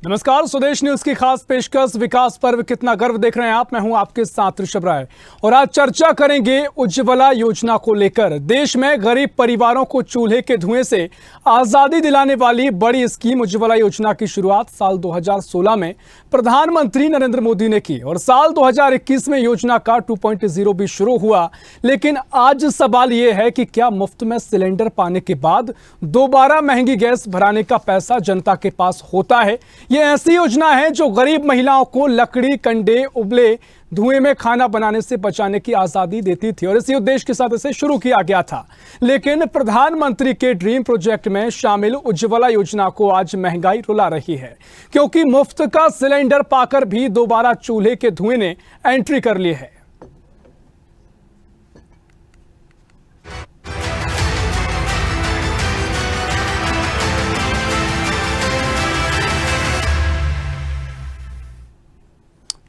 नमस्कार, स्वदेश न्यूज की खास पेशकश विकास पर्व कितना गर्व देख रहे हैं आप। मैं हूं आपके साथ ऋषभ राय और आज चर्चा करेंगे उज्ज्वला योजना को लेकर। देश में गरीब परिवारों को चूल्हे के धुएं से आजादी दिलाने वाली बड़ी स्कीम उज्ज्वला योजना की शुरुआत साल 2016 में प्रधानमंत्री नरेंद्र मोदी ने की और साल 2021 में योजना का 2.0 भी शुरू हुआ। लेकिन आज सवाल यह है कि क्या मुफ्त में सिलेंडर पाने के बाद दोबारा महंगी गैस भराने का पैसा जनता के पास होता है? ये ऐसी योजना है जो गरीब महिलाओं को लकड़ी, कंडे, उबले धुएं में खाना बनाने से बचाने की आजादी देती थी और इसी उद्देश्य के साथ इसे शुरू किया गया था। लेकिन प्रधानमंत्री के ड्रीम प्रोजेक्ट में शामिल उज्ज्वला योजना को आज महंगाई रुला रही है, क्योंकि मुफ्त का सिलेंडर पाकर भी दोबारा चूल्हे के धुएं ने एंट्री कर ली है।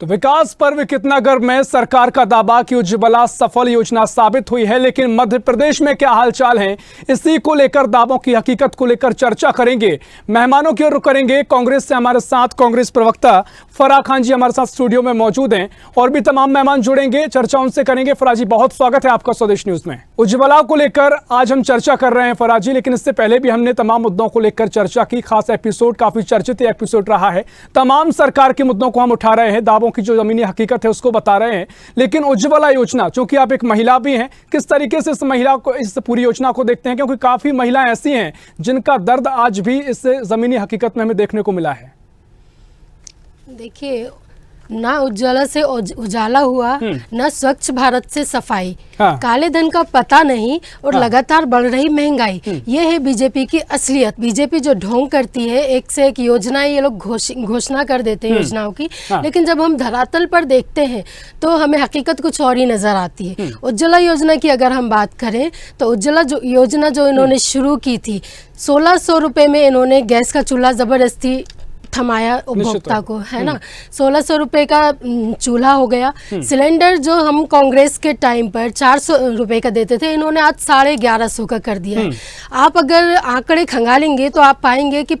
तो विकास पर्व कितना गर्व में सरकार का दावा कि उज्ज्वला सफल योजना साबित हुई है। लेकिन मध्य प्रदेश में क्या हालचाल है, इसी को लेकर, दावों की हकीकत को लेकर चर्चा करेंगे। मेहमानों की ओर करेंगे। कांग्रेस से हमारे साथ कांग्रेस प्रवक्ता फराह खान जी हमारे साथ स्टूडियो में मौजूद हैं और भी तमाम मेहमान जुड़ेंगे, चर्चा उनसे करेंगे। फराह जी, बहुत स्वागत है आपका स्वदेश न्यूज में। उज्ज्वला को लेकर आज हम चर्चा कर रहे हैं फराह जी, लेकिन इससे पहले भी हमने तमाम मुद्दों को लेकर चर्चा की। खास एपिसोड, काफी चर्चित एपिसोड रहा है। तमाम सरकार के मुद्दों को हम उठा रहे हैं, दावों की जो जमीनी हकीकत है उसको बता रहे हैं। लेकिन उज्ज्वला योजना, चूंकि आप एक महिला भी हैं, किस तरीके से इस महिला को, इस पूरी योजना को देखते हैं? क्योंकि काफी महिलाएं ऐसी हैं जिनका दर्द आज भी इस जमीनी हकीकत में हमें देखने को मिला है। देखिए, ना उज्ज्वला से उजाला हुआ, ना स्वच्छ भारत से सफाई। काले धन का पता नहीं और लगातार बढ़ रही महंगाई, ये है बीजेपी की असलियत। बीजेपी जो ढोंग करती है, एक से एक योजनाएं ये लोग घोषणा कर देते हैं योजनाओं की, लेकिन जब हम धरातल पर देखते हैं तो हमें हकीकत कुछ और ही नजर आती है। उज्ज्वला योजना की अगर हम बात करें तो उज्ज्वला योजना जो इन्होंने शुरू की थी, 1600 रुपये में इन्होंने गैस का चूल्हा जबरदस्ती थमाया उपभोक्ता को, है ना। 1600 रुपये का चूल्हा हो गया। सिलेंडर जो हम कांग्रेस के टाइम पर 400 रुपये का देते थे, इन्होंने आज 1150 का कर दिया है। आप अगर आंकड़े खंगालेंगे तो आप पाएंगे कि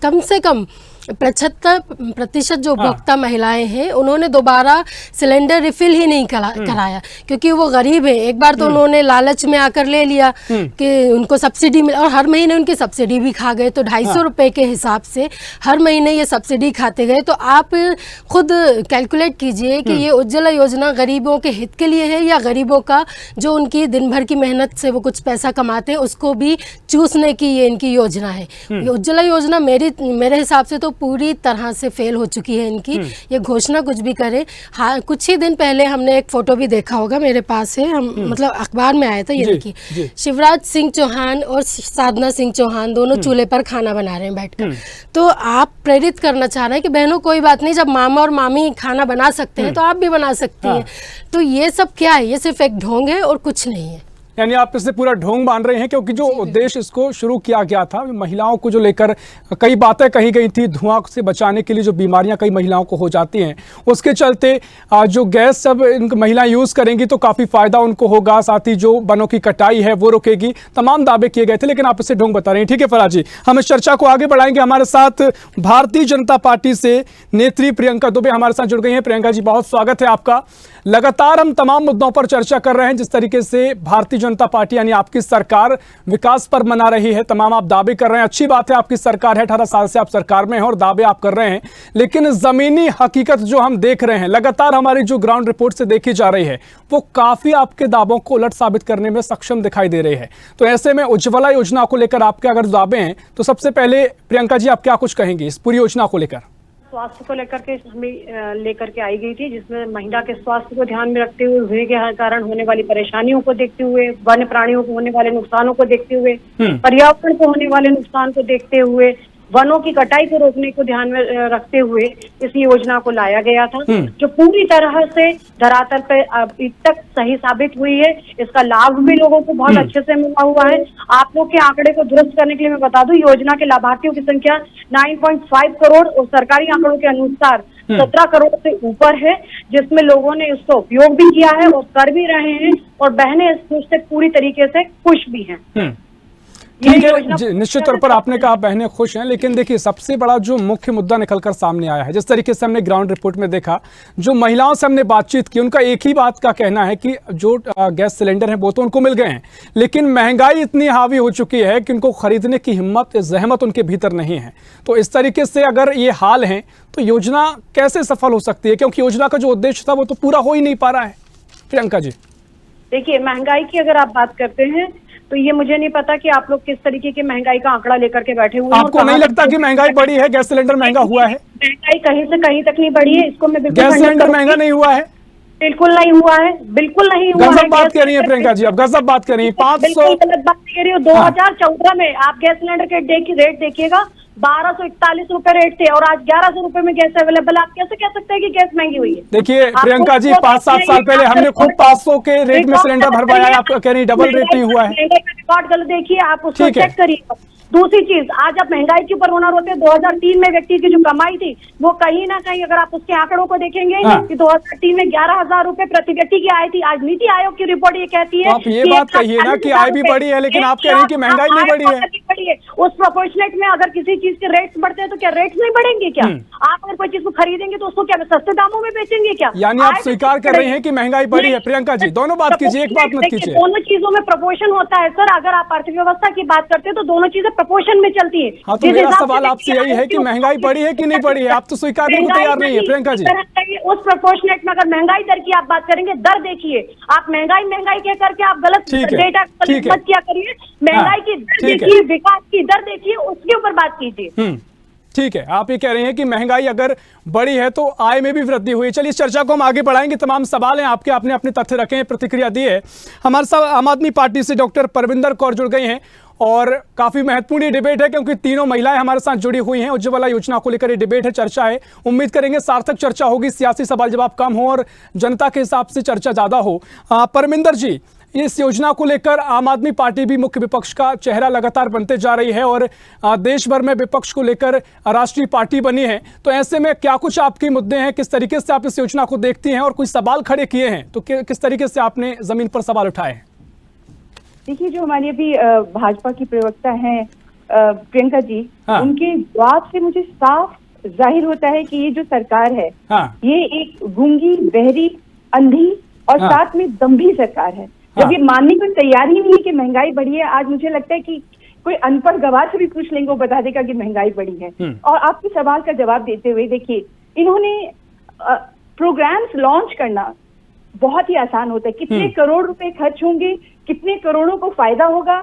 कम से कम 75% जो उपभोक्ता महिलाएं हैं, उन्होंने दोबारा सिलेंडर रिफिल ही नहीं कराया, क्योंकि वो गरीब है। एक बार तो उन्होंने लालच में आकर ले लिया कि उनको सब्सिडी मिल, और हर महीने उनकी सब्सिडी भी खा गए। तो 250 रुपये के हिसाब से हर महीने ये सब्सिडी खाते गए। तो आप खुद कैलकुलेट कीजिए कि ये उज्ज्वला योजना गरीबों के हित के लिए है या गरीबों का, जो उनकी दिन भर की मेहनत से वो कुछ पैसा कमाते हैं, उसको भी चूसने की ये इनकी योजना है। ये उज्ज्वला योजना मेरे हिसाब से तो पूरी तरह से फेल हो चुकी है इनकी। ये घोषणा कुछ भी करे। हाँ, कुछ ही दिन पहले हमने एक फोटो भी देखा होगा, मेरे पास है, हम मतलब अखबार में आया था, ये देखिए, शिवराज सिंह चौहान और साधना सिंह चौहान दोनों चूल्हे पर खाना बना रहे हैं बैठकर। तो आप प्रेरित करना चाह रहे हैं कि बहनों कोई बात नहीं, जब मामा और मामी खाना बना सकते हैं तो आप भी बना सकती हैं। तो ये सब क्या है? ये सिर्फ एक ढोंग है और कुछ नहीं है। यानी आप इसे पूरा ढोंग मान रहे हैं, क्योंकि जो उद्देश्य इसको शुरू किया गया था, महिलाओं को जो लेकर कई बातें कही गई थी, धुआं से बचाने के लिए जो बीमारियां कई महिलाओं को हो जाती हैं, उसके चलते जो गैस सब महिलाएं यूज करेंगी तो काफी फायदा उनको होगा, साथ ही जो वनों की कटाई है वो रुकेगी। तमाम दावे किए गए थे, लेकिन आप इसे ढोंग बता रहे हैं। ठीक है फराह जी, हम इस चर्चा को आगे बढ़ाएंगे। हमारे साथ भारतीय जनता पार्टी से नेत्री प्रियंका दुबे हमारे साथ जुड़ गई हैं। प्रियंका जी, बहुत स्वागत है आपका। लगातार हम तमाम मुद्दों पर चर्चा कर रहे हैं, जिस तरीके से भारतीय जनता पार्टी यानी आपकी सरकार विकास पर मना रही है, तमाम आप दावे कर रहे हैं। अच्छी बात है, आपकी सरकार है, 18 साल से आप सरकार में हैं और दावे आप कर रहे हैं। लेकिन जमीनी हकीकत जो हम देख रहे हैं, लगातार हमारी जो ग्राउंड रिपोर्ट से देखी जा रही है, वो काफी आपके दावों को उलट साबित करने में सक्षम दिखाई दे रही है। तो ऐसे में उज्ज्वला योजना को लेकर आपके अगर दावे हैं, तो सबसे पहले प्रियंका जी, आप क्या कुछ कहेंगी इस पूरी योजना को लेकर? स्वास्थ्य को लेकर के आई गई थी, जिसमें महिला के स्वास्थ्य को ध्यान में रखते हुए, धुएं के कारण होने वाली परेशानियों को देखते हुए, वन्य प्राणियों को होने वाले नुकसानों को देखते हुए, पर्यावरण को होने वाले नुकसान को देखते हुए, वनों की कटाई को रोकने को ध्यान में रखते हुए इस योजना को लाया गया था, जो पूरी तरह से धरातल पे अब तक सही साबित हुई है। इसका लाभ भी लोगों को बहुत अच्छे से मिला हुआ है। आप लोग के आंकड़े को दुरुस्त करने के लिए मैं बता दूं, योजना के लाभार्थियों की संख्या 9.5 करोड़ और सरकारी आंकड़ों के अनुसार 17 करोड़ से ऊपर है, जिसमें लोगों ने इसका उपयोग भी किया है और कर भी रहे हैं, और बहनें इस से पूरी तरीके से खुश भी हैं। ठीक है, निश्चित तौर पर आपने कहा बहनें खुश हैं, लेकिन देखिए सबसे बड़ा जो मुख्य मुद्दा निकलकर सामने आया है, जिस तरीके से हमने ग्राउंड रिपोर्ट में देखा, जो महिलाओं से हमने बातचीत की, उनका एक ही बात का कहना है कि जो गैस सिलेंडर हैं वो तो उनको मिल गए हैं, लेकिन महंगाई इतनी हावी हो चुकी है कि उनको खरीदने की हिम्मत, जहमत उनके भीतर नहीं है। तो इस तरीके से अगर ये हाल है तो योजना कैसे सफल हो सकती है, क्योंकि योजना का जो उद्देश्य था वो तो पूरा हो ही नहीं पा रहा है। प्रियंका जी, देखिए, महंगाई की अगर आप बात करते हैं तो ये मुझे नहीं पता कि आप लोग किस तरीके की महंगाई का आंकड़ा लेकर के बैठे हुए हैं। आपको नहीं लगता कि महंगाई बढ़ी है? गैस सिलेंडर महंगा हुआ है? महंगाई कहीं से कहीं तक नहीं बढ़ी है, इसको मैं बिल्कुल गैस सिलेंडर महंगा नहीं हुआ है? बिल्कुल नहीं हुआ है, बिल्कुल नहीं हुआ है। गजब बात कर रही है प्रियंका जी, अब गजब बात कर रही है। 500 गलत बात कह रही हो। 2014 में आप गैस सिलेंडर के रेट देखिएगा, 1241 रुपए रेट थे और आज 1100 रुपए में गैस अवेलेबल। आप कैसे कह सकते हैं कि गैस महंगी हुई है? देखिए प्रियंका जी, 5-7 साल पहले हमने खुद 500 के रेट में सिलेंडर भरवाया, आप कह रही डबल रेट नहीं हुआ है। रिकॉर्ड गलत देखिए, आप उसको चेक करिए। दूसरी चीज, आज आप महंगाई के ऊपर होना रोते, 2003 में व्यक्ति की जो कमाई थी वो कहीं ना कहीं, अगर आप उसके आंकड़ों को देखेंगे कि 2003 में 11,000 रुपए प्रति व्यक्ति की आय थी। आज नीति आयोग की रिपोर्ट ये कहती है, आप ये बात कहिए ना कि आय भी बढ़ी है, लेकिन आप कह रही हैं कि महंगाई नहीं बढ़ी है। उस प्रोपोर्शनेट में अगर किसी चीज के रेट्स बढ़ते हैं तो क्या रेट्स नहीं बढ़ेंगे? क्या आप अगर कोई चीज को खरीदेंगे तो उसको क्या सस्ते दामों में बेचेंगे क्या? यानी आप स्वीकार कर रही हैं कि महंगाई बढ़ी है? प्रियंका जी, दोनों बात कीजिए, एक बात मत कीजिए। दोनों चीजों में प्रोपोर्शन होता है सर। अगर आप अर्थव्यवस्था की बात करते हैं तो दोनों चीजें प्रोपोर्शन में चलती है। हाँ, तो मेरा सवाल आपसे यही है कि महंगाई बढ़ी है कि नहीं बढ़ी है? आप तो स्वीकार करने को तैयार नहीं है प्रियंका जी। उस प्रोपोर्शनेट में अगर महंगाई दर की आप बात करेंगे, दर देखिए, आप महंगाई कह करके आप गलत डेटा मत किया करिए। महंगाई की दर देखिए, विकास की दर देखिए, उसके ऊपर बात कीजिए। ठीक है, आप ये कह रहे हैं कि महंगाई अगर बढ़ी है तो आय में भी वृद्धि हुई है। चलिए इस चर्चा को हम आगे बढ़ाएंगे। तमाम सवाल हैं आपके, आपने अपने तथ्य रखे हैं, प्रतिक्रिया दी है। हमारे साथ आम आदमी पार्टी से डॉक्टर परविंदर कौर जुड़ गई हैं और काफी महत्वपूर्ण ये डिबेट है क्योंकि तीनों महिलाएं हमारे साथ जुड़ी हुई हैं। उज्ज्वला योजना को लेकर ये डिबेट है, चर्चा है। उम्मीद करेंगे सार्थक चर्चा होगी, सियासी सवाल जवाब कम हो और जनता के हिसाब से चर्चा ज्यादा हो। परमिंदर जी, इस योजना को लेकर आम आदमी पार्टी भी मुख्य विपक्ष का चेहरा लगातार बनते जा रही है और देश भर में विपक्ष को लेकर राष्ट्रीय पार्टी बनी है, तो ऐसे में क्या कुछ आपके मुद्दे हैं? किस तरीके से आप इस योजना को देखती हैं और कुछ सवाल खड़े किए हैं तो किस तरीके से आपने जमीन पर सवाल उठाए हैं? देखिए, जो हमारी अभी भाजपा की प्रवक्ता हैं प्रियंका जी, उनके जवाब से मुझे साफ जाहिर होता है कि ये जो सरकार है ये एक गूंगी, बहरी, अंधी और साथ में दम्भी सरकार है। जब ये मानने को तैयार ही नहीं है कि महंगाई बढ़ी है। आज मुझे लगता है कि कोई अनपढ़ गवार से भी पूछ लेंगे, वो बता देगा कि महंगाई बढ़ी है। और आपके सवाल का जवाब देते हुए देखिए, इन्होंने प्रोग्राम्स लॉन्च करना बहुत ही आसान होता है। कितने करोड़ रुपए खर्च होंगे, कितने करोड़ों को फायदा होगा,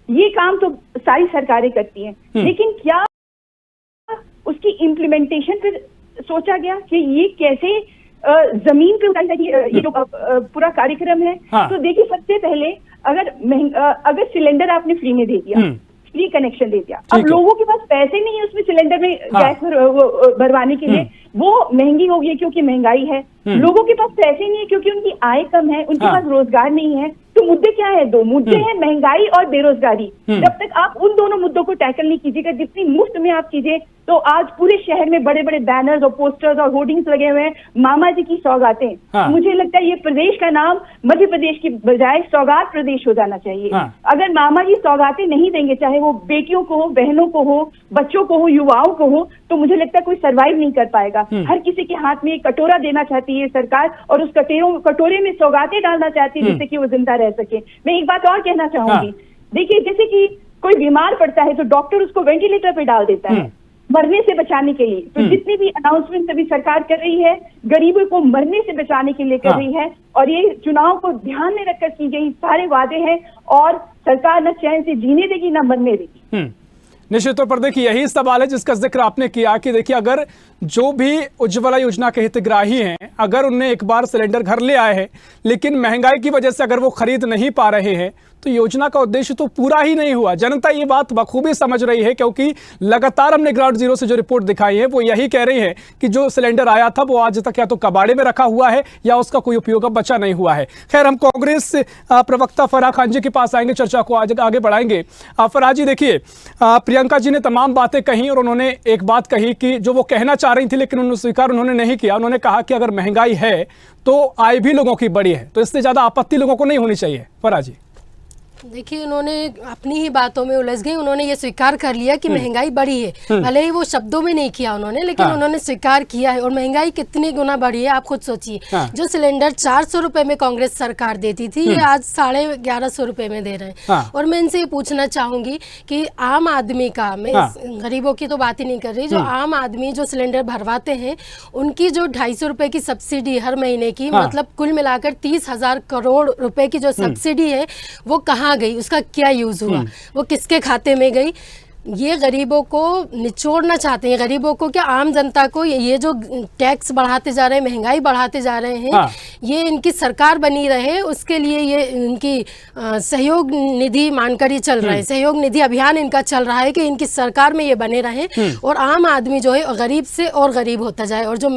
ये काम तो सारी सरकारें करती हैं, लेकिन क्या उसकी इम्प्लीमेंटेशन पे सोचा गया कि ये कैसे जमीन पे उतारी जाएगी ये जो पूरा कार्यक्रम है? तो देखिए, सबसे पहले अगर सिलेंडर आपने फ्री में दे दिया, फ्री कनेक्शन दे दिया, अब लोगों के पास पैसे नहीं है उसमें सिलेंडर में गैस भरवाने के लिए, वो महंगी हो गई है क्योंकि महंगाई है। लोगों के पास पैसे नहीं है क्योंकि उनकी आय कम है, उनके पास रोजगार नहीं है। तो मुद्दे क्या है? दो मुद्दे हैं, महंगाई और बेरोजगारी। जब तक आप उन दोनों मुद्दों को टैकल नहीं कीजिएगा, जितनी मुफ्त में आप चीजें, तो आज पूरे शहर में बड़े बड़े बैनर्स और पोस्टर्स और होर्डिंग्स लगे हुए हैं, मामा जी की सौगातें। मुझे लगता है ये प्रदेश का नाम मध्य प्रदेश की बजाय सौगात प्रदेश हो जाना चाहिए। अगर मामा जी सौगातें नहीं देंगे, चाहे वो बेटियों को हो, बहनों को हो, बच्चों को हो, युवाओं को हो, तो मुझे लगता है कोई सर्वाइव नहीं कर पाएगा। हर किसी के हाथ में एक कटोरा देना चाहती है सरकार और उस कटोरे में सौगातें डालना चाहती है जिससे कि वो जिंदा रह सके। मैं एक बात और कहना चाहूंगी, देखिए, जैसे कि कोई बीमार पड़ता है तो डॉक्टर उसको वेंटिलेटर पे डाल देता है मरने से बचाने के लिए। तो जितनी भी अनाउंसमेंट अभी सरकार कर रही है, गरीबों को मरने से बचाने के लिए कर रही है, और ये चुनाव को ध्यान में रखकर की गई सारे वादे हैं, और सरकार न चैन से जीने देगी न मरने देगी। निश्चित तौर पर देखिए, यही सवाल है जिसका जिक्र आपने किया कि देखिए, अगर जो भी उज्ज्वला योजना के हितग्राही हैं, अगर उनने एक बार सिलेंडर घर ले आए हैं, लेकिन महंगाई की वजह से अगर वो खरीद नहीं पा रहे हैं, तो योजना का उद्देश्य तो पूरा ही नहीं हुआ। जनता ये बात बखूबी समझ रही है क्योंकि लगातार हमने ग्राउंड जीरो से जो रिपोर्ट दिखाई है वो यही कह रही है कि जो सिलेंडर आया था वो आज तक या तो कबाड़े में रखा हुआ है या उसका कोई उपयोग अब बचा नहीं हुआ है। खैर, हम कांग्रेस प्रवक्ता फराह खान जी के पास आएंगे, चर्चा को आज आगे बढ़ाएंगे। फराह जी, देखिए, प्रियंका जी ने तमाम बातें कही और उन्होंने एक बात कही कि जो वो कहना चाह रही थी लेकिन उन्होंने स्वीकार उन्होंने नहीं किया। उन्होंने कहा कि अगर महंगाई है तो आय भी लोगों की बड़ी है, तो इससे ज्यादा आपत्ति लोगों को नहीं होनी चाहिए। फराह जी, देखिए, उन्होंने अपनी ही बातों में उलझ गई। उन्होंने ये स्वीकार कर लिया कि महंगाई बढ़ी है, भले ही वो शब्दों में नहीं किया उन्होंने, लेकिन उन्होंने स्वीकार किया है। और महंगाई कितनी गुना बढ़ी है आप खुद सोचिए। जो सिलेंडर 400 रुपए में कांग्रेस सरकार देती थी, ये आज 1150 रुपए में दे रहे हैं। और मैं इनसे ये पूछना चाहूंगी कि आम आदमी का, मैं गरीबों की तो बात ही नहीं कर रही, जो आम आदमी जो सिलेंडर भरवाते हैं, उनकी जो 250 रुपए की सब्सिडी हर महीने की, मतलब कुल मिलाकर 30,000 करोड़ रुपए की जो सब्सिडी है, वो कहाँ गई, उसका क्या यूज हुआ, वो किसके खाते में गई? ये गरीबों को निचोड़ना चाहते हैं। गरीबों को क्या, आम जनता को ये जो टैक्स बढ़ाते जा रहे हैं, महंगाई बढ़ाते जा रहे हैं, ये इनकी सरकार बनी रहे, उसके लिए ये इनकी सहयोग निधि मानकर ही चल रहा है। सहयोग निधि अभियान इनका चल रहा है कि इनकी सरकार में ये बने रहे और आम आदमी जो है गरीब से और गरीब होता जाए। और जो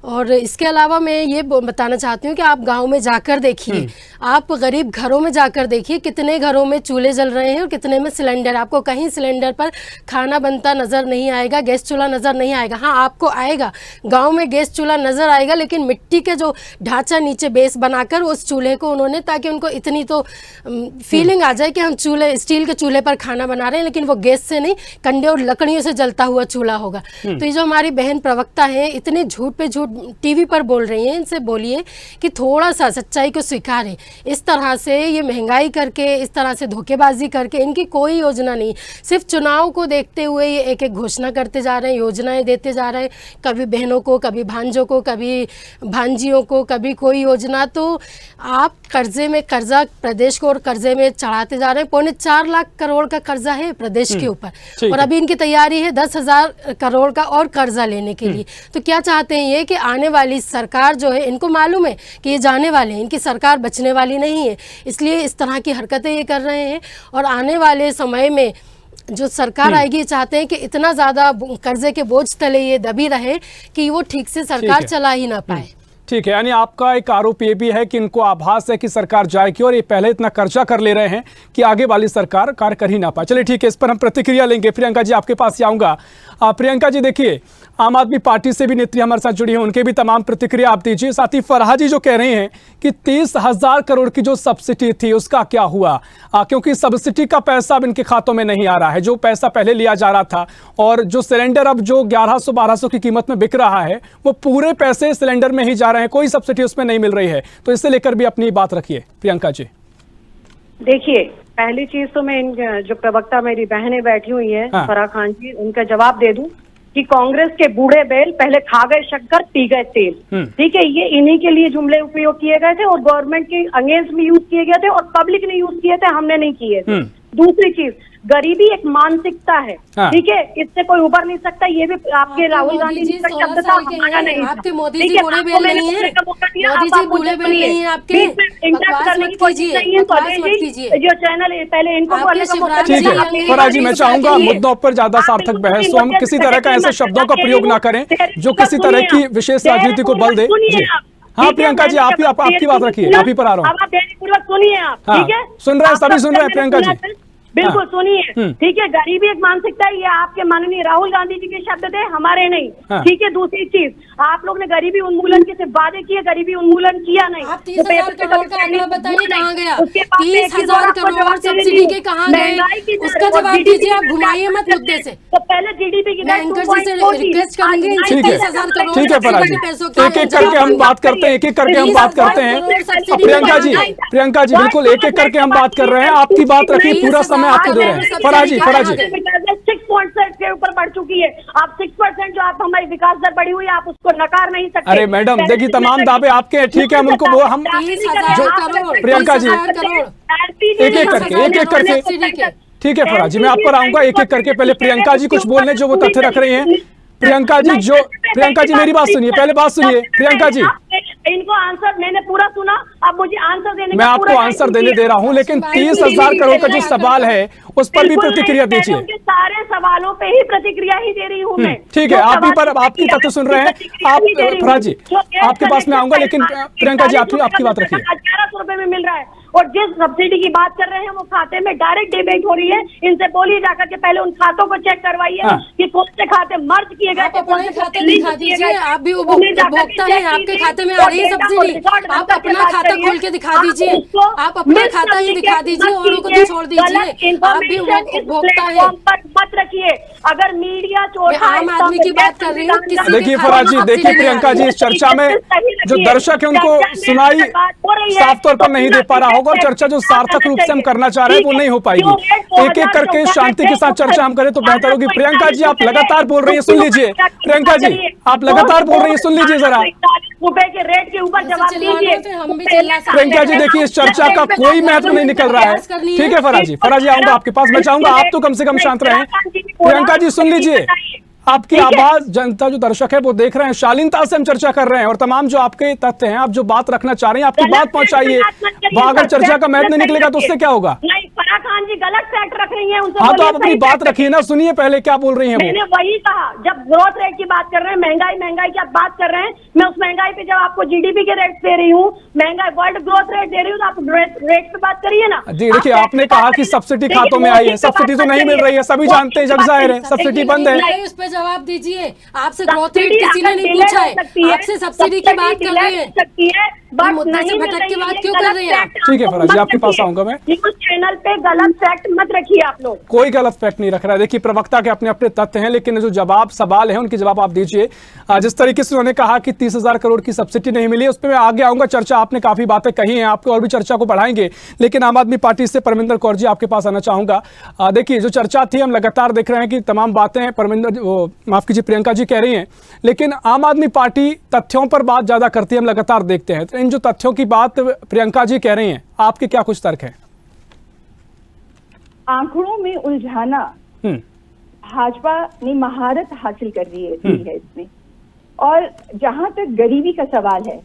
और इसके अलावा मैं ये बताना चाहती हूँ कि आप गांव में जाकर देखिए, आप गरीब घरों में जाकर देखिए, कितने घरों में चूल्हे जल रहे हैं और कितने में सिलेंडर। आपको कहीं सिलेंडर पर खाना बनता नजर नहीं आएगा, गैस चूल्हा नजर नहीं आएगा। हाँ, आपको आएगा, गांव में गैस चूल्हा नजर आएगा, लेकिन मिट्टी के जो ढांचा नीचे बेस बनाकर उस चूल्हे को उन्होंने, ताकि उनको इतनी तो फीलिंग आ जाए कि हम स्टील के चूल्हे पर खाना बना रहे हैं, लेकिन वो गैस से नहीं, कंडे और लकड़ियों से जलता हुआ चूल्हा होगा। तो ये जो हमारी बहन प्रवक्ता है, इतने झूठ पे झूठ टीवी पर बोल रही हैं, इनसे बोलिए कि थोड़ा सा सच्चाई को स्वीकारें। इस तरह से ये महंगाई करके, इस तरह से धोखेबाजी करके, इनकी कोई योजना नहीं। सिर्फ चुनाव को देखते हुए ये एक एक घोषणा करते जा रहे हैं, योजनाएं देते जा रहे हैं, कभी बहनों को, कभी भांजों को, कभी भांजियों को, कभी कोई योजना। तो आप कर्जे में कर्जा प्रदेश को और कर्जे में चढ़ाते जा रहे हैं। 4.25 लाख करोड़ का कर्जा है प्रदेश के ऊपर, और अभी इनकी तैयारी है 10,000 करोड़ का और कर्जा लेने के लिए। तो क्या चाहते हैं ये कि आने वाली सरकार जो है, इनको मालूम है कि ये जाने वाले हैं, इनकी सरकार बचने वाली नहीं है, इसलिए इस तरह की हरकतें ये कर रहे हैं। और आने वाले समय में जो सरकार आएगी, चाहते हैं कि इतना ज़्यादा कर्जे के बोझ तले ये दबी रहे कि वो ठीक से सरकार चला ही ना पाए। ठीक है, यानी आपका एक आरोप ये भी है कि इनको आभास है कि सरकार जाएगी और ये पहले इतना कर्जा कर ले रहे हैं कि आगे वाली सरकार कार्य कर ही ना पाए। चलिए ठीक है, इस पर हम प्रतिक्रिया लेंगे। प्रियंका जी, आपके पास ही आऊँगा। प्रियंका जी, देखिए, आम आदमी पार्टी से भी नेत्री हमारे साथ जुड़ी हैं, उनके भी तमाम प्रतिक्रिया आप दीजिए। साथ ही फरहा जी जो कह रहे हैं कि 30,000 करोड़ की जो सब्सिडी थी उसका क्या हुआ, क्योंकि सब्सिडी का पैसा अब इनके खातों में नहीं आ रहा है, जो पैसा पहले लिया जा रहा था। और जो सिलेंडर अब जो 1100-1200 की कीमत में बिक रहा है, वो पूरे पैसे सिलेंडर में ही जा रहे हैं, कोई सब्सिडी उसमें नहीं मिल रही है। तो इससे लेकर भी अपनी बात रखिए प्रियंका जी। देखिए, पहली चीज तो मैं इन जो प्रवक्ता मेरी बहनें बैठी हुई हैं, फराह खान जी, उनका जवाब दे दूं कि कांग्रेस के बूढ़े बैल पहले खा गए शक्कर, पी गए तेल। ठीक है, ये इन्हीं के लिए जुमले उपयोग किए गए थे और गवर्नमेंट के अगेंस्ट में यूज किए गए थे और पब्लिक ने यूज किए थे, हमने नहीं किए थे। दूसरी चीज, गरीबी एक मानसिकता है, ठीक है, इससे कोई उबर नहीं सकता। ये भी आपके राहुल गांधी जी का शब्द था, हमारा नहीं। आपके मोदी जी बूढ़े बेल नहीं है, मोदी जी बूढ़े बेल नहीं है, आपके इंटरेक्ट करने की कोशिश नहीं है। जो चैनल पहले इनको बोलने का मौका ठीक है फराह जी, मैं चाहूंगा मुद्दों पर ज्यादा सार्थक बहस हो, हम किसी तरह का ऐसे शब्दों का प्रयोग ना करें जो किसी तरह की विशेष राजनीति को बल दे। हाँ प्रियंका जी, आप ही आपकी बात रखिए, आप ही पर आ रहा हूँ। आप ध्यानपूर्वक सुनिए, आप ठीक है, सुन रहे हैं, सभी सुन रहे हैं प्रियंका जी, बिल्कुल सुनिए। ठीक है, गरीबी एक मानसिकता है, ये आपके माननीय राहुल गांधी जी के शब्द थे, हमारे नहीं। ठीक है, दूसरी चीज, आप लोग ने गरीबी उन्मूलन के सिर्फ वादे किए, गरीबी उन्मूलन किया नहीं। आप 30,000 करोड़ का आंकड़ा बताइए, कहाँ गया? 30,000 करोड़ सब्सिडी के कहाँ गए? उसका जवाब दीजिए, आप घुमाइए मत मुद्दे से। तो पहले जीडीपी की रिक्वेस्ट करेंगे, 30,000 करोड़। ठीक है फराह जी, एक एक करके हम बात करते हैं, एक एक करके हम बात करते हैं। प्रियंका जी बिल्कुल एक एक करके हम बात कर रहे हैं, आपकी बात रखिए, पूरा समय आपको दे रहे हैं। फराह जी 6% के ऊपर बढ़ चुकी है। आप 6% जो आप हमारी विकास दर बढ़ी हुई है, आप उसको नकार नहीं सकते। अरे मैडम देखिए, तमाम दावे आपके हैं, ठीक है, हम उनको वो हम प्रियंका जी एक एक करके ठीक है फराह जी, मैं आप पर आऊंगा एक एक करके। पहले प्रियंका जी कुछ बोलने जो वो तथ्य रख रही हैं। प्रियंका जी मेरी बात सुनिए, पहले बात सुनिए प्रियंका जी। इनको आंसर मैंने पूरा सुना, अब मुझे आंसर देने मैं आपको आंसर देने दे रहा हूं, लेकिन 30,000 करोड़ का जो सवाल है उस पर भी प्रतिक्रिया दीजिए। सारे सवालों पे ही प्रतिक्रिया ही दे रही हूं मैं। ठीक है, आप भी पर आपकी तथ्य सुन रहे हैं आप फराह जी, आपके पास में आऊंगा, लेकिन प्रियंका जी आपकी बात रखिए। 1100 रुपए में मिल रहा है, और जिस सब्सिडी की बात कर रहे हैं वो खाते में डायरेक्ट डेबिट हो रही है। इनसे बोलिए जाकर के पहले उन खातों को चेक करवाइए कि कौन से खाते मर्ज किए गए, कौन से खाते दिखा दीजिए। आप भी उपभोक्ता हैं, आपके खाते में आ रही है सब्सिडी, आप अपना खाता खोल के दिखा दीजिए, आप अपना खाता ही दिखा दीजिए, औरों को तो छोड़ दीजिए। आप भी उपभोक्ता हैं, मत रखिए। अगर मीडिया आम आदमी की बात कर रही हूँ। देखिए फराज जी, देखिए प्रियंका जी, इस चर्चा में जो दर्शक है उनको सुनाई साफ तौर पर नहीं दे पा रहा होगा और चर्चा जो सार्थक रूप से हम करना चाह रहे हैं वो नहीं हो पाएगी। एक एक करके शांति के साथ चर्चा हम करें तो बेहतर होगी। प्रियंका जी, आप लगातार बोल रही है, सुन लीजिए। प्रियंका जी, आप लगातार बोल रही है, सुन लीजिए जरा। रुपए के रेट के ऊपर जवाब दीजिए। प्रियंका जी, देखिए इस चर्चा का कोई महत्व नहीं निकल रहा है। ठीक है फराज जी आऊंगा आपके पास, मैं चाहूंगा आप तो कम से कम शांत रहें। प्रियंका जी सुन लीजिए, आपकी आवाज जनता जो दर्शक है वो देख रहे हैं, शालीनता से हम चर्चा कर रहे हैं और तमाम जो आपके तथ्य हैं, आप जो बात रखना चाह रहे हैं, आपकी बात पहुंचाइए। वहां अगर चर्चा का महत्व नहीं निकलेगा तो उससे क्या होगा? नहीं, फराह खान जी गलत फैक्ट रख रही हैं, उनसे हाँ तो आप अपनी बात रखिए ना, सुनिए पहले क्या बोल रही हैं वो। मैंने वही कहा, जब ग्रोथ रेट की बात कर रहे हैं, महंगाई की आप बात कर रहे हैं, मैं उस महंगाई पे जब आपको जीडीपी के रेट दे रही हूँ, महंगाई वर्ल्ड ग्रोथ रेट दे रही हूँ, तो आप रेट पे बात करिए ना। जी देखिए, आपने कहा कि सब्सिडी खातों में आई है, सब्सिडी तो नहीं मिल रही है, सभी जानते हैं, जग जाहिर है सब्सिडी बंद है। इस पे जवाब दीजिए। आपसे ग्रोथ रेट किसी ने नहीं पूछा है, आपसे सब्सिडी की बात कर रहे हैं, मुद्दे से भटक के बात क्यों कर रहे हैं आप? ठीक है फराज जी, आपके पास आऊंगा मैं। न्यूज चैनल पे गलत फैक्ट मत रखिए आप लोग। कोई गलत फैक्ट नहीं रख रहा है। देखिए प्रवक्ता के अपने अपने तथ्य हैं, लेकिन जो सवाल है उनके जवाब आप दीजिए। जिस तरीके से उन्होंने कहा कि 30,000 करोड़ की सब्सिडी नहीं मिली, उस पर मैं आगे आऊंगा। चर्चा आपने काफी बातें कही हैं, आपको और भी चर्चा को बढ़ाएंगे, लेकिन आम आदमी पार्टी से परमिंदर कौर जी आपके पास आना चाहूंगा। देखिए जो चर्चा थी, हम लगातार देख रहे हैं कि तमाम बातें माफ कीजिए प्रियंका जी कह रही हैं, लेकिन आम आदमी पार्टी तथ्यों पर बात ज्यादा करती है, हम लगातार देखते हैं। तो इन जो तथ्यों की बात प्रियंका जी कह रही हैं, आपके क्या कुछ तर्क है? आंकड़ों में उलझाना भाजपा ने महारत हासिल कर दी है इसमें। और जहां तक गरीबी का सवाल है,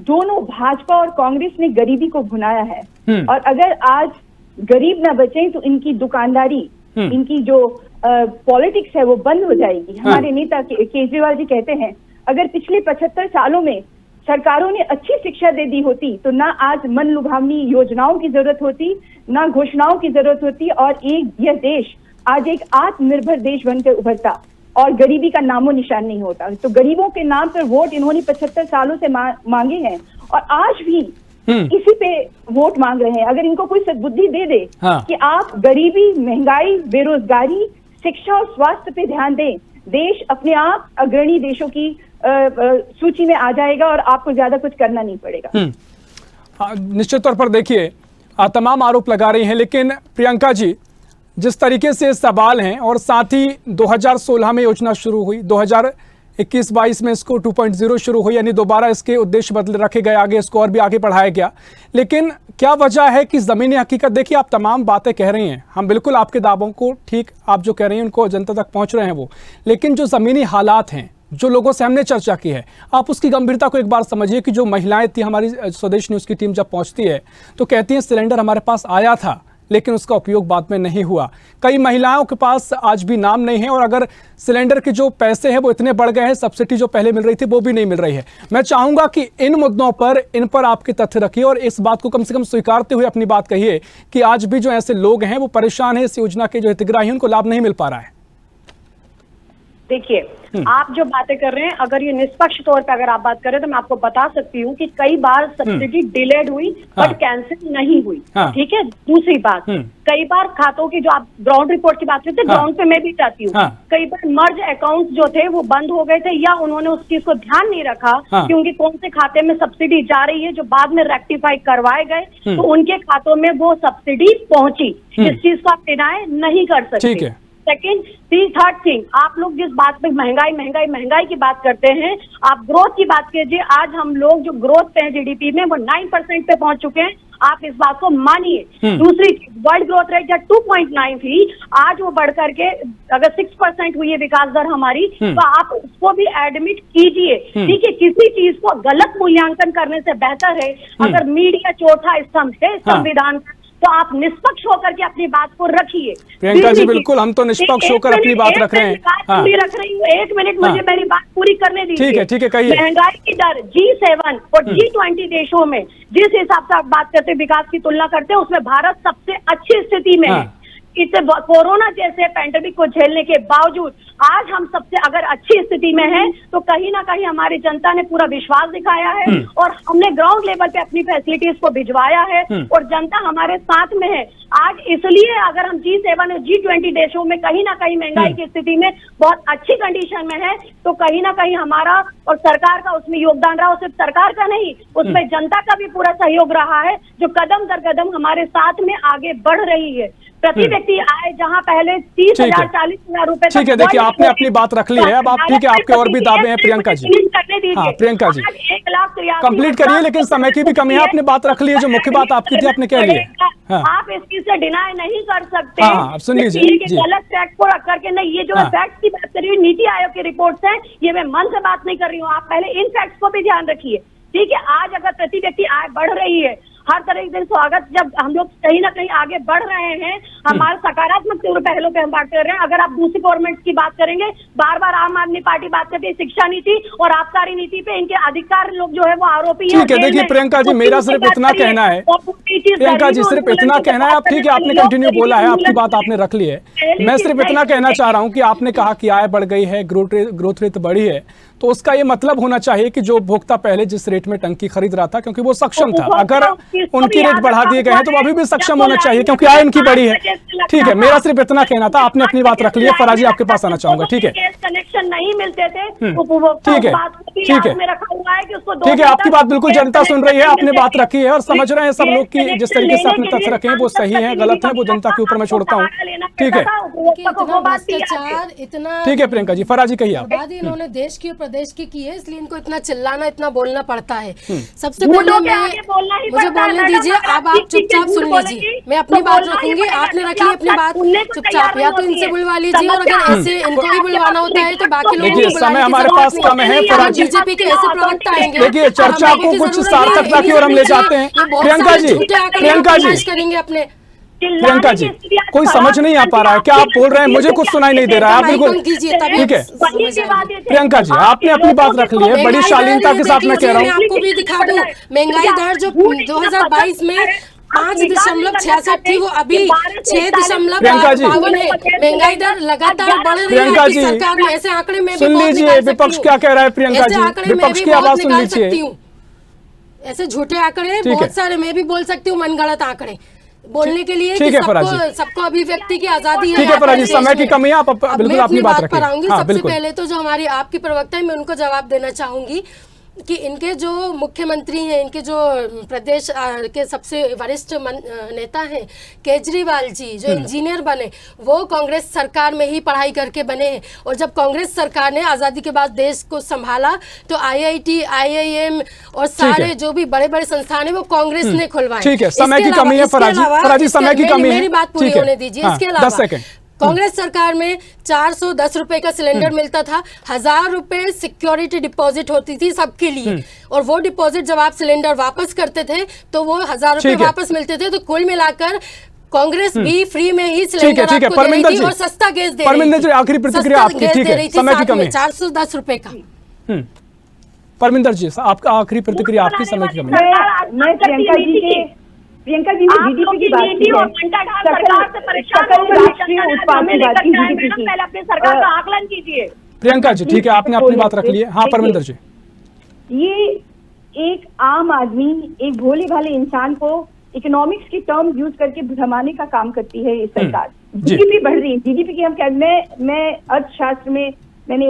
दोनों भाजपा और कांग्रेस ने गरीबी को भुनाया है। और अगर आज गरीब न बचे तो इनकी दुकानदारी, इनकी जो पॉलिटिक्स है वो बंद हो जाएगी। हमारे नेता केजरीवाल जी कहते हैं, अगर पिछले 75 सालों में सरकारों ने अच्छी शिक्षा दे दी होती तो ना आज मन लुभावनी योजनाओं की जरूरत होती, ना घोषणाओं की जरूरत होती, और यह देश आज एक आत्मनिर्भर देश बनकर उभरता और गरीबी का नामो निशान नहीं होता। तो गरीबों के नाम पर वोट इन्होंने 75 सालों से मांगे हैं और आज भी इसी पे वोट मांग रहे हैं। अगर इनको कोई सद्बुद्धि दे दे कि आप गरीबी, महंगाई, बेरोजगारी, शिक्षा और स्वास्थ्य पे ध्यान दें, देश अपने आप अग्रणी देशों की सूची में आ जाएगा और आपको ज्यादा कुछ करना नहीं पड़ेगा। निश्चित तौर पर देखिए तमाम आरोप लगा रही हैं, लेकिन प्रियंका जी जिस तरीके से सवाल हैं, और साथ ही 2016 में योजना शुरू हुई, 2021-22 में इसको 2.0 शुरू हुई, यानी दोबारा इसके उद्देश्य बदल रखे गए, आगे इसको और भी आगे बढ़ाया गया। लेकिन क्या वजह है कि ज़मीनी हकीकत, देखिए आप तमाम बातें कह रही हैं, हम बिल्कुल आपके दावों को ठीक आप जो कह रही हैं उनको जनता तक पहुंच रहे हैं वो, लेकिन जो ज़मीनी हालात हैं, जो लोगों से हमने चर्चा की है, आप उसकी गंभीरता को एक बार समझिए कि जो महिलाएं थी, हमारी स्वदेश न्यूज़ की टीम जब पहुंचती है तो कहती हैं सिलेंडर हमारे पास आया था लेकिन उसका उपयोग बाद में नहीं हुआ। कई महिलाओं के पास आज भी नाम नहीं है, और अगर सिलेंडर के जो पैसे हैं वो इतने बढ़ गए हैं, सब्सिडी जो पहले मिल रही थी वो भी नहीं मिल रही है। मैं चाहूंगा कि इन मुद्दों पर, इन पर आपके तथ्य रखिए और इस बात को कम से कम स्वीकारते हुए अपनी बात कहिए कि आज भी जो ऐसे लोग हैं वो परेशान है, इस योजना के जो हितग्राही हैं उनको लाभ नहीं मिल पा रहा है। देखिए, आप जो बातें कर रहे हैं, अगर ये निष्पक्ष तौर पे अगर आप बात करें तो मैं आपको बता सकती हूँ कि कई बार सब्सिडी डिलेड हुई बट कैंसिल नहीं हुई। ठीक है, दूसरी बात, कई बार खातों की, जो आप ग्राउंड रिपोर्ट की बात करते हैं, ग्राउंड पे मैं भी चाहती हूँ, कई बार मर्ज अकाउंट्स जो थे वो बंद हो गए थे, या उन्होंने उस चीज को ध्यान नहीं रखा कि उनके कौन से खाते में सब्सिडी जा रही है, जो बाद में रेक्टिफाई करवाए गए तो उनके खातों में वो सब्सिडी पहुंची। इस चीज को आप डिनाई नहीं कर सकते। सेकेंड, थर्ड थिंग, आप लोग जिस बात पे महंगाई की बात करते हैं, आप ग्रोथ की बात कीजिए। आज हम लोग जो ग्रोथ पे हैं जीडीपी में वो 9% पे पहुंच चुके हैं, आप इस बात को मानिए। दूसरी चीज, वर्ल्ड ग्रोथ रेट जब 2.9 थी, आज वो बढ़ करके अगर 6% हुई है विकास दर हमारी, तो आप उसको भी एडमिट कीजिए। ठीक है, किसी चीज को गलत मूल्यांकन करने से बेहतर है, अगर मीडिया चौथा स्तंभ है संविधान, तो आप निष्पक्ष होकर के अपनी बात को रखिए। प्रियंका जी बिल्कुल, हम तो निष्पक्ष होकर अपनी बात रख रहे हैं। पूरी रख रही हूँ, 1 मिनट मुझे मेरी बात पूरी करने दीजिए। ठीक है कहिए। महंगाई की दर G7 और G20 देशों में जिस हिसाब से आप बात करते हैं, विकास की तुलना करते हैं, उसमें भारत सबसे अच्छी स्थिति में है। इसे कोरोना जैसे पैंडेमिक को झेलने के बावजूद आज हम सबसे अगर अच्छी स्थिति में हैं, तो कहीं ना कहीं हमारी जनता ने पूरा विश्वास दिखाया है और हमने ग्राउंड लेवल पे अपनी फैसिलिटीज को भिजवाया है और जनता हमारे साथ में है। आज इसलिए अगर हम G7 और G20 देशों में कहीं ना कहीं महंगाई की स्थिति में बहुत अच्छी कंडीशन में है, तो कहीं ना कहीं हमारा और सरकार का उसमें योगदान रहा। सिर्फ सरकार का नहीं, उसमें जनता का भी पूरा सहयोग रहा है, जो कदम दर कदम हमारे साथ में आगे बढ़ रही है। प्रति व्यक्ति आय जहां पहले 30,000 40,000 रुपए, ठीक है, देखिए आपने अपनी बात रख ली है। अब आप ठीक है, आपके और भी दावे हैं प्रियंका जी। हाँ प्रियंका जी कंप्लीट करिए, लेकिन समय की भी कमी है। आपने बात रख ली है, जो मुख्य बात आपकी थी आपने कह ली है। आप इस चीज से डिनाई नहीं कर सकते। हाँ सुन लीजिए, गलत फैक्ट को रख करके नहीं, ये जो फैक्ट की बात करी हुई नीति आयोग की रिपोर्ट है, ये मैं मन से बात नहीं कर रही हूँ। आप पहले इन फैक्ट्स को भी ध्यान रखिए। ठीक है, आज अगर प्रति व्यक्ति आय बढ़ रही है, हर तरह से स्वागत, जब हम लोग कहीं ना कहीं आगे बढ़ रहे हैं, हमारे सकारात्मक पहलों पे हम बात कर रहे हैं। अगर आप दूसरी गवर्नमेंट की बात करेंगे, बार बार आम आदमी पार्टी बात करती है शिक्षा नीति और आबकारी नीति पे, इनके अधिकार लोग जो है वो आरोपी है। ठीक है, देखिए प्रियंका जी मेरा सिर्फ इतना कहना है, प्रियंका जी सिर्फ इतना कहना है। आप ठीक है, आपने कंटिन्यू बोला है, आपकी बात आपने रख ली है। मैं सिर्फ इतना कहना चाह रहा हूँ कि आपने कहा कि आय बढ़ गई है, ग्रोथ रेट बढ़ी है, तो उसका ये मतलब होना चाहिए कि जो उपभोक्ता पहले जिस रेट में टंकी खरीद रहा था, क्योंकि वो सक्षम था, अगर उनकी रेट बढ़ा दिए गए हैं तो वो अभी भी सक्षम होना चाहिए, क्योंकि आय इनकी बढ़ी है। ठीक है, मेरा सिर्फ इतना कहना था। आपने अपनी बात रख ली है। फराजी आपके पास आना चाहूंगा। ठीक है, कनेक्शन नहीं मिलते थे, ठीक है, ठीक है, ठीक है, आपकी बात बिल्कुल जनता सुन रही है। आपने बात रखी है और समझ रहे हैं सब लोग की जिस तरीके से अपने तथ्य रखे हैं वो सही है गलत है, वो जनता के ऊपर मैं छोड़ता हूँ। ठीक है, ठीक है प्रियंका जी, फराजी कहिए आप। इन्होंने देश की और प्रदेश की है, इसलिए इनको इतना चिल्लाना, इतना बोलना पड़ता है। सबसे पहले मुझे बोलने दीजिए, अब आप चुपचाप सुन लीजिए। मैं अपनी बात रखूंगी, आपने रखी अपनी बात चुपचाप, या तो इनसे बुलवा लीजिए, और अगर ऐसे इनको भी बुलवाना होता है तो बाकी लोगों को समय हमारे पास कम है। बीजेपी के ऐसे प्रवक्ता आएंगे, देखिए चर्चा को कुछ सार्थकता की ओर हम ले जाते हैं। प्रियंका जी, प्रियंका जी, करेंगे अपने प्रियंका जी, कोई समझ नहीं आ पा रहा है क्या आप बोल रहे हैं? मुझे कुछ सुनाई नहीं दे रहा है। आप बिल्कुल ठीक है। प्रियंका जी, आपने अपनी बात रख ली है, बड़ी शालीनता के साथ मैं कह रहा हूँ। आपको भी दिखा दूं, महंगाई दर जो 2022 में 5.66 थी, वो अभी 6.52 है। महंगाई दर लगातार बढ़ रही है। सरकार में ऐसे आंकड़े में सुन लीजिए विपक्ष क्या कह रहा है। प्रियंका जी, विपक्ष की आवाज सुन लीजिए। ऐसे झूठे आंकड़े बहुत सारे, मैं भी बोल सकती हूँ मनगढ़ंत आंकड़े बोलने के लिए। ठीक है फराजी, सबको अभिव्यक्ति की आजादी है। ठीक है फराजी, समय की कमी है, आप बिल्कुल अपनी बात रखें। सबसे पहले तो जो हमारी आपकी प्रवक्ता है, मैं उनको जवाब देना चाहूंगी कि इनके जो मुख्यमंत्री हैं, इनके जो प्रदेश के सबसे वरिष्ठ नेता हैं केजरीवाल जी, जो इंजीनियर बने, वो कांग्रेस सरकार में ही पढ़ाई करके बने हैं। और जब कांग्रेस सरकार ने आज़ादी के बाद देश को संभाला, तो IIT, IIM और सारे जो भी बड़े बड़े संस्थान है वो कांग्रेस ने खुलवाए। ठीक है, समय की कमी है फराजी, समय की कमी है, मेरी बात पूरी होने दीजिए। इसके अलावा कांग्रेस सरकार में 410 रुपए का सिलेंडर मिलता था, 1000 रुपए सिक्योरिटी डिपॉजिट होती थी सबके लिए, और वो डिपॉजिट जब आप सिलेंडर वापस करते थे तो वो 1000 रुपए वापस मिलते थे। तो कुल मिलाकर कांग्रेस भी फ्री में ही सिलेंडर आपको दे रही थी और सस्ता गैस दे रही थी। आखिरी प्रतिक्रिया आपकी, ठीक है, समय की कमी, 410 रुपए का। परमिंदर जी, आपका आखिरी प्रतिक्रिया आपकी, समय की कमी। मैं प्रियंका जी जीडीपी की बात की है, सकल राष्ट्रीय उत्पाद की बात की, जीडीपी की। पहले अपनी सरकार का आकलन कीजिए। प्रियंका जी, ठीक है, आपने अपनी बात रख ली है। हाँ परमिंदर जी, ये एक आम आदमी, एक भोले भाले इंसान को इकोनॉमिक्स की टर्म यूज करके भ्रमाने का काम करती है ये सरकार। जीडीपी बढ़ रही है, जीडीपी की हम क्या, मैं अर्थशास्त्र में मैंने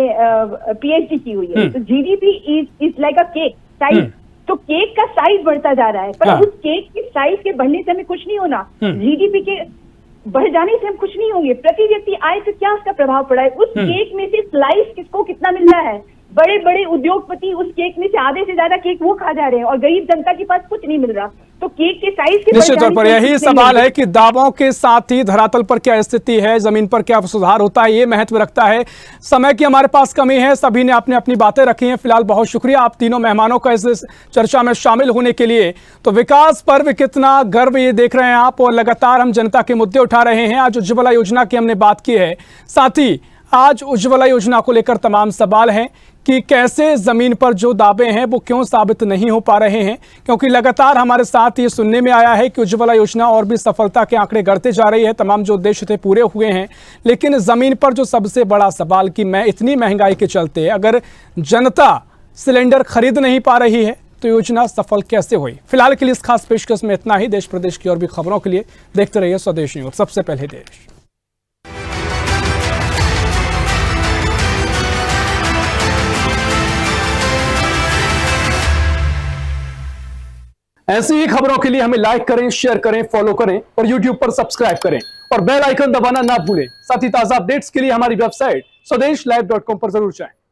PhD की हुई है, तो GDP is like a cake size. तो केक का साइज बढ़ता जा रहा है, पर उस केक के साइज के बढ़ने से हमें कुछ नहीं होना, जीडीपी के बढ़ जाने से हम कुछ नहीं होंगे। प्रति व्यक्ति आय पे क्या उसका प्रभाव पड़ा है? उस केक में से स्लाइस किसको कितना मिल रहा है? बड़े बड़े उद्योगपति उस केक में से आधे से ज्यादा केक वो खा जा रहे हैं और गरीब जनता के पास कुछ नहीं मिल रहा। तो केक के साइज के निश्चित तौर पर यही सवाल है कि दावों के साथ ही धरातल पर क्या स्थिति है, जमीन पर क्या सुधार होता है, ये महत्व रखता है। समय की हमारे पास कमी है, सभी ने अपनी अपनी बातें रखी हैं। फिलहाल बहुत शुक्रिया आप तीनों मेहमानों का इस चर्चा में शामिल होने के लिए। तो विकास पर्व कितना गर्व ये देख रहे हैं आप, और लगातार हम जनता के मुद्दे उठा रहे हैं। आज उज्ज्वला योजना की हमने बात की है, साथ ही आज उज्ज्वला योजना को लेकर तमाम सवाल हैं कि कैसे जमीन पर जो दावे हैं वो क्यों साबित नहीं हो पा रहे हैं, क्योंकि लगातार हमारे साथ ये सुनने में आया है कि उज्ज्वला योजना और भी सफलता के आंकड़े गढ़ते जा रही है, तमाम जो उद्देश्य थे पूरे हुए हैं। लेकिन जमीन पर जो सबसे बड़ा सवाल कि मैं इतनी महंगाई के चलते अगर जनता सिलेंडर खरीद नहीं पा रही है तो योजना सफल कैसे हुई। फिलहाल के लिए इस खास पेशकश में इतना ही। देश प्रदेश की और भी खबरों के लिए देखते रहिए स्वदेश न्यूज, सबसे पहले देश। ऐसी ही खबरों के लिए हमें लाइक करें, शेयर करें, फॉलो करें और YouTube पर सब्सक्राइब करें और बेल आइकन दबाना ना भूलें। साथ ही ताजा अपडेट्स के लिए हमारी वेबसाइट स्वदेशलाइव.com पर जरूर जाएं।